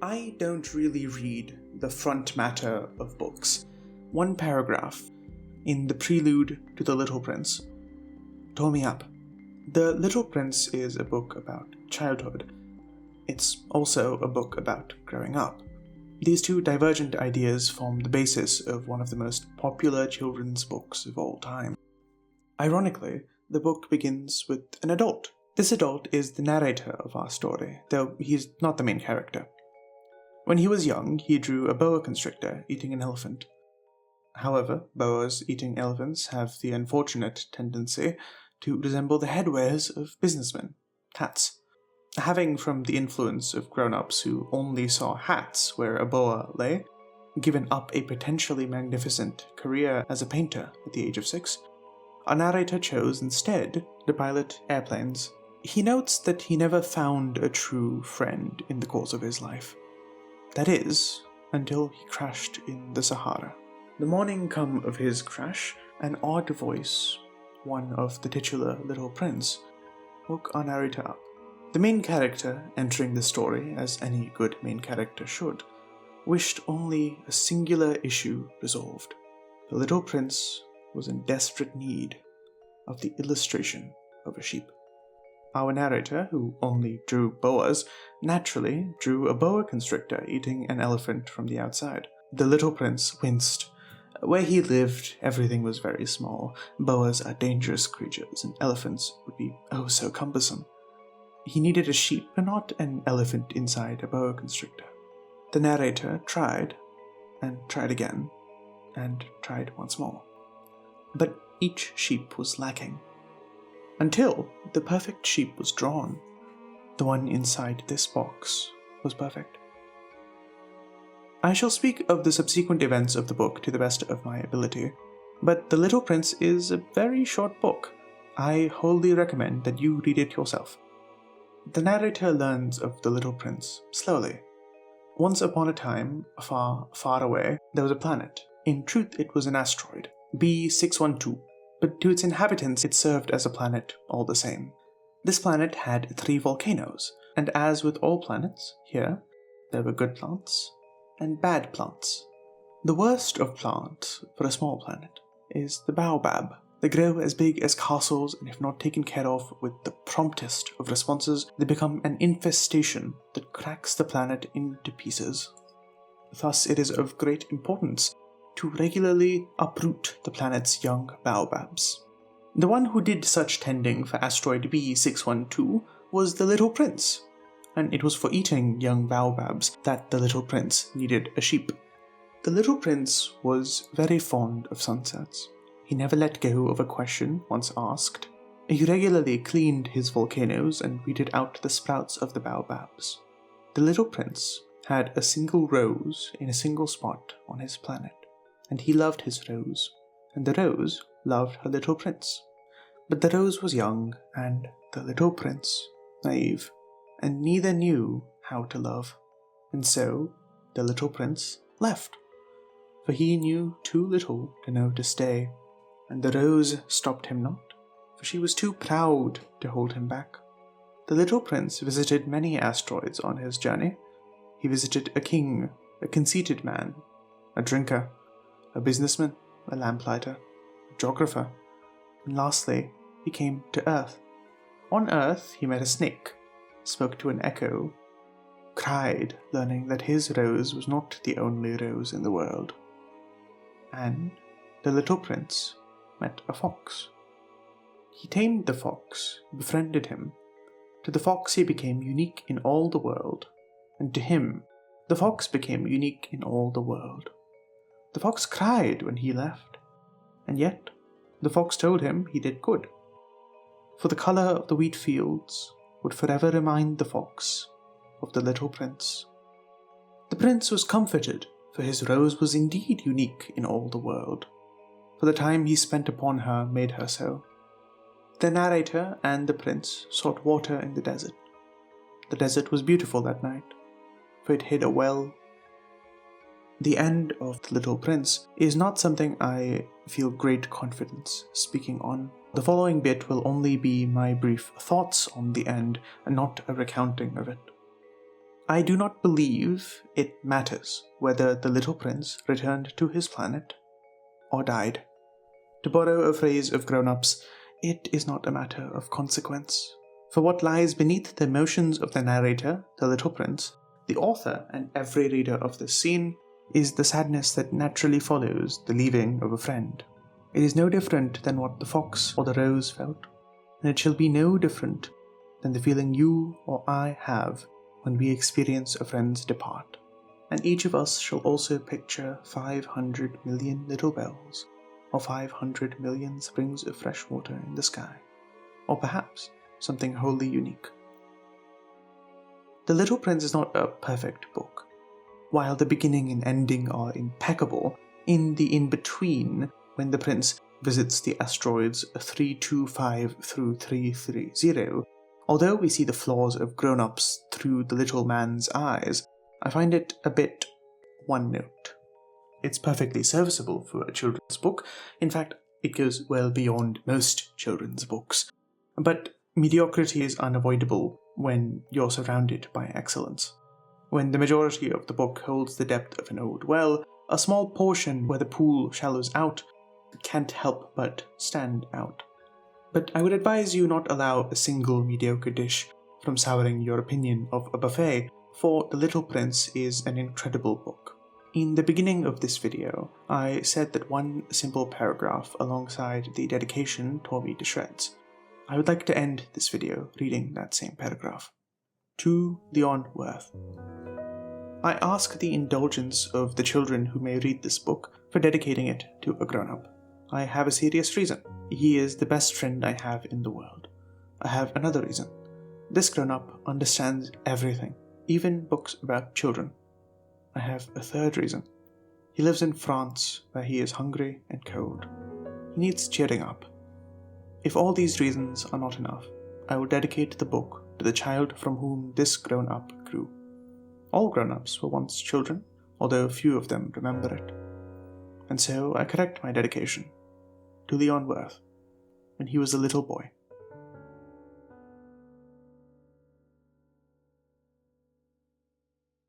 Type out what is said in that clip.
I don't really read the front matter of books. One paragraph in the prelude to The Little Prince tore me up. The Little Prince is a book about childhood. It's also a book about growing up. These two divergent ideas form the basis of one of the most popular children's books of all time. Ironically, the book begins with an adult. This adult is the narrator of our story, though he's not the main character. When he was young, he drew a boa constrictor eating an elephant. However, boas eating elephants have the unfortunate tendency to resemble the headwears of businessmen, hats. Having, from the influence of grown-ups who only saw hats where a boa lay, given up a potentially magnificent career as a painter at the age of 6, our narrator chose instead to pilot airplanes. He notes that he never found a true friend in the course of his life. That is, until he crashed in the Sahara. The morning come of his crash, an odd voice, one of the titular Little Prince, woke our narrator up. The main character, entering the story as any good main character should, wished only a singular issue resolved. The Little Prince was in desperate need of the illustration of a sheep. Our narrator, who only drew boas, naturally drew a boa constrictor eating an elephant from the outside. The Little Prince winced. Where he lived, everything was very small. Boas are dangerous creatures, and elephants would be oh so cumbersome. He needed a sheep and not an elephant inside a boa constrictor. The narrator tried, and tried again, and tried once more. But each sheep was lacking. Until the perfect sheep was drawn. The one inside this box was perfect. I shall speak of the subsequent events of the book to the best of my ability, but The Little Prince is a very short book. I wholly recommend that you read it yourself. The narrator learns of the Little Prince slowly. Once upon a time, far, far away, there was a planet. In truth, it was an asteroid, B612. But to its inhabitants it served as a planet all the same. This planet had 3 volcanoes, and as with all planets, here, there were good plants and bad plants. The worst of plants for a small planet is the baobab. They grow as big as castles, and if not taken care of with the promptest of responses, they become an infestation that cracks the planet into pieces. Thus it is of great importance to regularly uproot the planet's young baobabs. The one who did such tending for asteroid B612 was the Little Prince, and it was for eating young baobabs that the Little Prince needed a sheep. The Little Prince was very fond of sunsets. He never let go of a question once asked. He regularly cleaned his volcanoes and weeded out the sprouts of the baobabs. The Little Prince had a single rose in a single spot on his planet. And he loved his rose, and the rose loved her Little Prince. But the rose was young, and the Little Prince naive, and neither knew how to love. And so the Little Prince left, for he knew too little to know to stay. And the rose stopped him not, for she was too proud to hold him back. The Little Prince visited many asteroids on his journey. He visited a king, a conceited man, a drinker, a businessman, a lamplighter, a geographer, and lastly, he came to Earth. On Earth, he met a snake, spoke to an echo, cried, learning that his rose was not the only rose in the world. And the Little Prince met a fox. He tamed the fox, befriended him. To the fox he became unique in all the world, and to him, the fox became unique in all the world. The fox cried when he left, and yet the fox told him he did good, for the colour of the wheat fields would forever remind the fox of the Little Prince. The prince was comforted, for his rose was indeed unique in all the world, for the time he spent upon her made her so. The narrator and the prince sought water in the desert. The desert was beautiful that night, for it hid a well. The end of The Little Prince is not something I feel great confidence speaking on. The following bit will only be my brief thoughts on the end and not a recounting of it. I do not believe it matters whether the little prince returned to his planet or died. To borrow a phrase of grown-ups, it is not a matter of consequence. For what lies beneath the emotions of the narrator, the little prince, the author, and every reader of this scene, is the sadness that naturally follows the leaving of a friend. It is no different than what the fox or the rose felt, and it shall be no different than the feeling you or I have when we experience a friend's depart. And each of us shall also picture 500 million little bells, or 500 million springs of fresh water in the sky, or perhaps something wholly unique. The Little Prince is not a perfect book. While the beginning and ending are impeccable, in the in-between, when the prince visits the asteroids 325 through 330, although we see the flaws of grown-ups through the little man's eyes, I find it a bit one note. It's perfectly serviceable for a children's book. In fact, it goes well beyond most children's books. But mediocrity is unavoidable when you're surrounded by excellence. When the majority of the book holds the depth of an old well, a small portion where the pool shallows out can't help but stand out. But I would advise you not allow a single mediocre dish from souring your opinion of a buffet, for The Little Prince is an incredible book. In the beginning of this video, I said that one simple paragraph alongside the dedication tore me to shreds. I would like to end this video reading that same paragraph. To Leon Worth. I ask the indulgence of the children who may read this book for dedicating it to a grown-up. I have a serious reason. He is the best friend I have in the world. I have another reason. This grown-up understands everything, even books about children. I have a third reason. He lives in France, where he is hungry and cold. He needs cheering up. If all these reasons are not enough, I will dedicate the book to the child from whom this grown-up grew. All grown-ups were once children, although few of them remember it. And so I correct my dedication to Leon Worth, when he was a little boy.